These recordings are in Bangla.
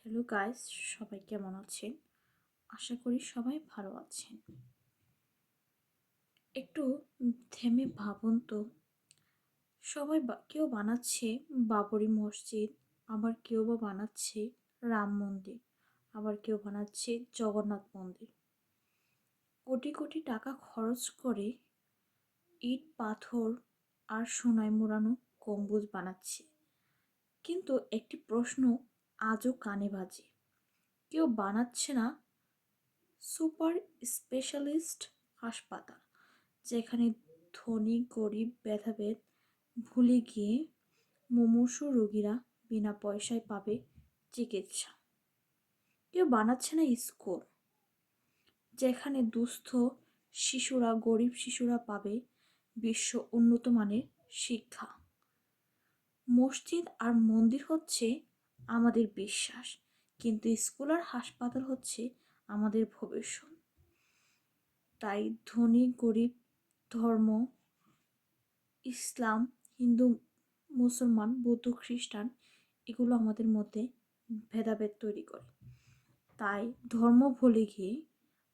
হ্যালো গাইস, সবাই কেমন আছেন? আশা করি সবাই ভালো আছেন। একটু থেমে ভাবুন তো, কেউ বানাচ্ছে বাবরি মসজিদ, আবার কেউ বা বানাচ্ছে রাম মন্দির, আবার কেউ বানাচ্ছে জগন্নাথ মন্দির। কোটি কোটি টাকা খরচ করে ইট পাথর আর সোনায় মোড়ানো গম্বুজ বানাচ্ছে, কিন্তু একটি প্রশ্ন আজও কানে বাজে। কেউ বানাচ্ছে না সুপার স্পেশালিস্ট হাসপাতাল, যেখানে ধনী গরিব ভেদাভেদ ভুলে গিয়ে মুমূর্ষু রোগীরা বিনা পয়সায় পাবে চিকিৎসা। কেউ বানাচ্ছে না স্কুল, যেখানে দুস্থ শিশুরা গরিব শিশুরা পাবে বিশ্ব উন্নত মানের শিক্ষা। মসজিদ আর মন্দির হচ্ছে আমাদের বিশ্বাস, কিন্তু স্কুল আর হাসপাতাল হচ্ছে আমাদের ভবিষ্যৎ। তাই ধনী গরিব, ধর্ম, ইসলাম, হিন্দু, মুসলমান, বৌদ্ধ, খ্রিস্টান, এগুলো আমাদের মধ্যে ভেদাভেদ তৈরি করে। তাই ধর্ম ভুলে গিয়ে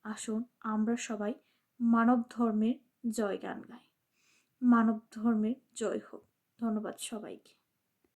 আসুন আমরা সবাই মানব ধর্মের জয়গান গাই। মানব ধর্মের জয় হোক। ধন্যবাদ সবাইকে।